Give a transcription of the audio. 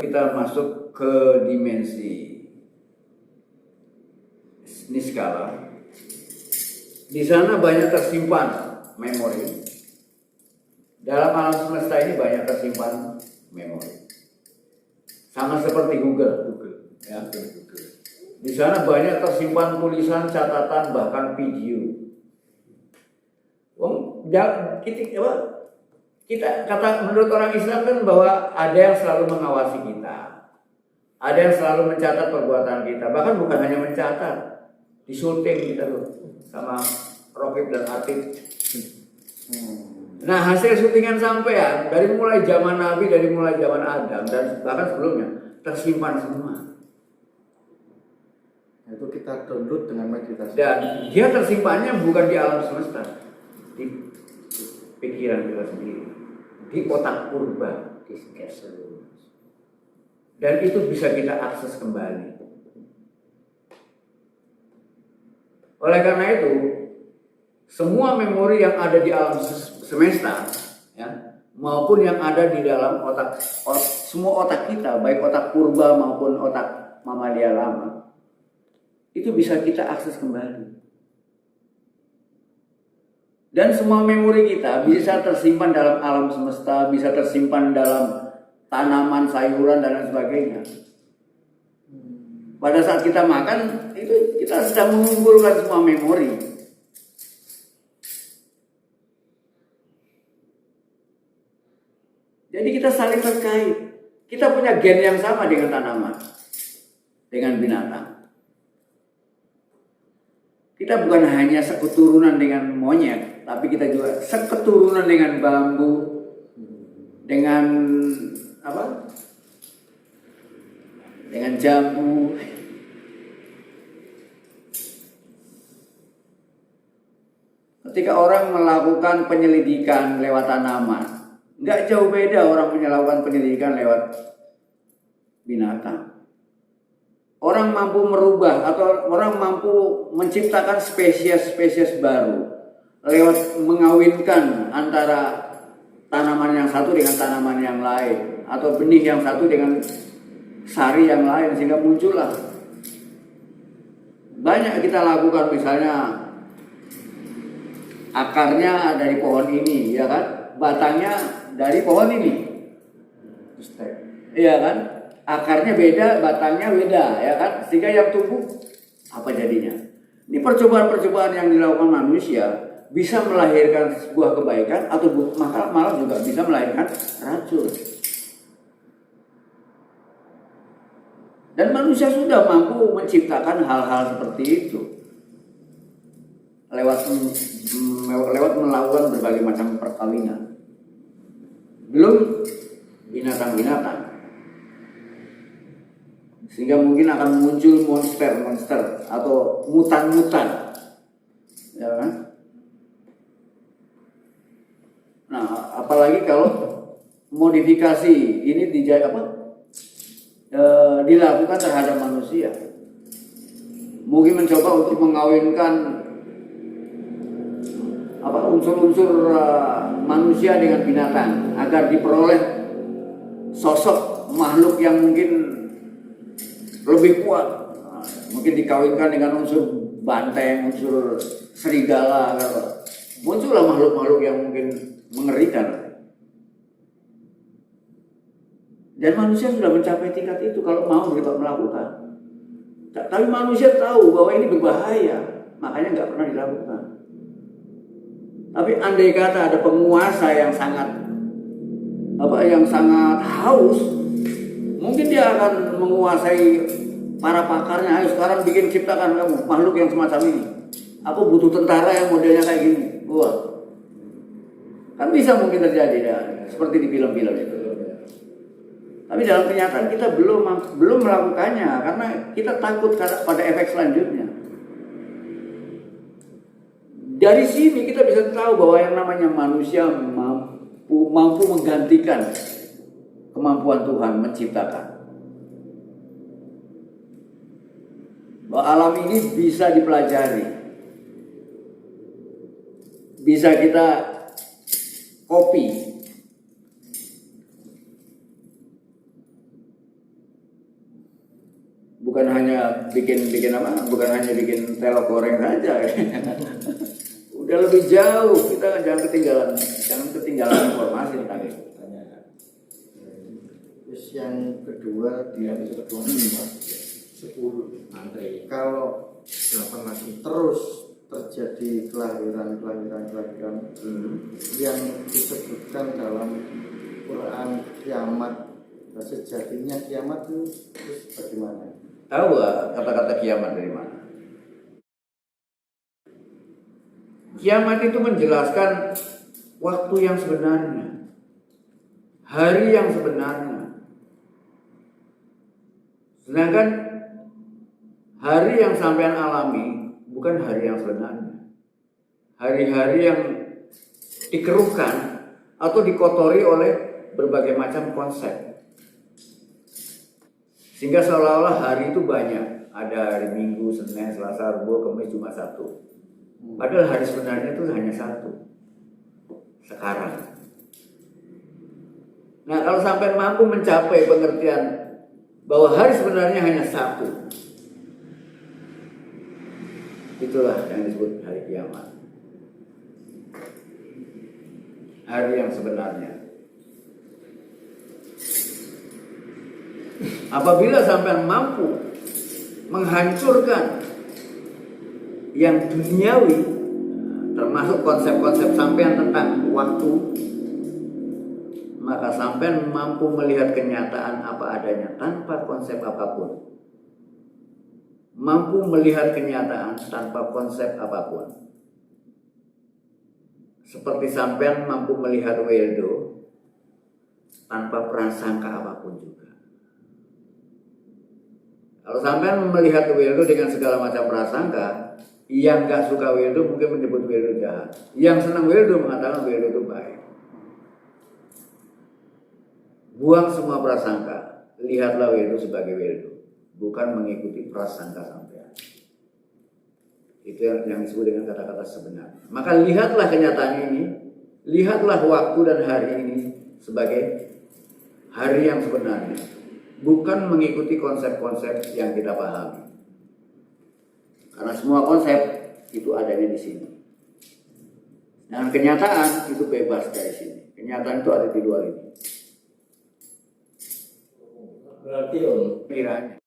Kita masuk ke dimensi niskala. Di sana banyak tersimpan memori. Dalam alam semesta ini banyak tersimpan memori. Sama seperti Google. Ya. Di sana banyak tersimpan tulisan, catatan, bahkan video. Kita kata menurut orang Islam kan bahwa ada yang selalu mengawasi kita, ada yang selalu mencatat perbuatan kita, bahkan bukan hanya mencatat, disyuting kita tuh sama Rokib dan Atif. Nah, hasil syutingan sampean dari mulai zaman Nabi, dari mulai zaman Adam dan bahkan sebelumnya tersimpan semua. Itu kita download dengan meditasi. Dan dia tersimpannya bukan di alam semesta, di pikiran kita sendiri, di otak purba, di schedule. Dan itu bisa kita akses kembali. Oleh karena itu, semua memori yang ada di alam semesta, ya, maupun yang ada di dalam semua otak kita, baik otak purba maupun otak mamalia lama, itu bisa kita akses kembali. Dan semua memori kita bisa tersimpan dalam alam semesta, bisa tersimpan dalam tanaman, sayuran, dan lain sebagainya. Pada saat kita makan, itu kita sedang mengumpulkan semua memori. Jadi kita saling terkait. Kita punya gen yang sama dengan tanaman, dengan binatang. Kita bukan hanya seketurunan dengan monyet, tapi kita juga seketurunan dengan bambu, dengan apa? Dengan jambu. Ketika orang melakukan penyelidikan lewat tanaman, nggak jauh beda orang melakukan penyelidikan lewat binatang. Orang mampu merubah atau orang mampu menciptakan spesies-spesies baru lewat mengawinkan antara tanaman yang satu dengan tanaman yang lain atau benih yang satu dengan sari yang lain sehingga muncullah. Banyak kita lakukan, misalnya akarnya dari pohon ini, ya kan? Batangnya dari pohon ini. Iya kan? Akarnya beda, batangnya beda, ya kan? Sehingga yang tumbuh apa jadinya? Ini percobaan-percobaan yang dilakukan manusia bisa melahirkan sebuah kebaikan atau malah juga bisa melahirkan racun. Dan manusia sudah mampu menciptakan hal-hal seperti itu lewat melakukan berbagai macam perkawinan. Belum binatang-binatang. Sehingga mungkin akan muncul monster-monster atau mutan-mutan, ya kan? Nah, apalagi kalau modifikasi ini dilakukan terhadap manusia. Mungkin mencoba untuk mengawinkan unsur-unsur manusia dengan binatang agar diperoleh sosok makhluk yang mungkin lebih kuat. Mungkin dikawinkan dengan unsur banteng, unsur serigala, muncullah makhluk-makhluk yang mungkin mengerikan. Dan manusia sudah mencapai tingkat itu kalau mau melakukan. Tapi manusia tahu bahwa ini berbahaya, makanya nggak pernah dilakukan. Tapi andai kata ada penguasa yang sangat haus, mungkin dia akan menguasai para pakarnya. Ayo sekarang ciptakan kamu makhluk yang semacam ini. Aku butuh tentara yang modelnya kayak gini. Wah, kan bisa mungkin terjadi ya, seperti di film-film itu. Tapi dalam kenyataan kita belum melakukannya karena kita takut pada efek selanjutnya. Dari sini kita bisa tahu bahwa yang namanya manusia mampu menggantikan kemampuan Tuhan menciptakan. Bahwa alam ini bisa dipelajari, bisa kita copy. bukan hanya bikin apa, bukan hanya bikin telur goreng saja. Udah lebih jauh, kita jangan ketinggalan informasi tentang itu. Terus yang kedua di episode kedua 10 antri. kalau 8 lagi terus terjadi kelahiran yang disebutkan dalam Quran kiamat. Nah, sejatinya kiamat itu terus bagaimana? Tahu nggak kata-kata kiamat dari mana? Kiamat itu menjelaskan waktu yang sebenarnya, hari yang sebenarnya. Sedangkan hari yang sampean alami bukan hari yang sebenarnya. Hari-hari yang dikeruhkan atau dikotori oleh berbagai macam konsep. Sehingga seolah-olah hari itu banyak. Ada hari Minggu, Senin, Selasa, Rabu, Kamis, Jumat, Sabtu. Padahal hari sebenarnya itu hanya satu. Sekarang. Nah, kalau sampai mampu mencapai pengertian bahwa hari sebenarnya hanya satu, itulah yang disebut hari kiamat. Hari yang sebenarnya. Apabila sampai mampu menghancurkan yang duniawi, termasuk konsep-konsep sampean tentang waktu, maka sampean mampu melihat kenyataan apa adanya tanpa konsep apapun. Mampu melihat kenyataan tanpa konsep apapun. Seperti sampean mampu melihat Weldo tanpa prasangka apapun juga. Kalau sampean melihat Weldo dengan segala macam prasangka, yang gak suka Weldo mungkin menyebut Weldo jahat. Yang senang Weldo mengatakan Weldo itu baik. Buang semua prasangka, lihatlah Weldo sebagai Weldo, bukan mengikuti prasangka sampean. Itu yang disebut dengan kata-kata sebenarnya. Maka lihatlah kenyataan ini, lihatlah waktu dan hari ini sebagai hari yang sebenarnya, bukan mengikuti konsep-konsep yang kita pahami. Karena semua konsep itu adanya di sini. Dan kenyataan itu bebas dari sini. Kenyataan itu ada di luar ini. Berarti Om, Kiranya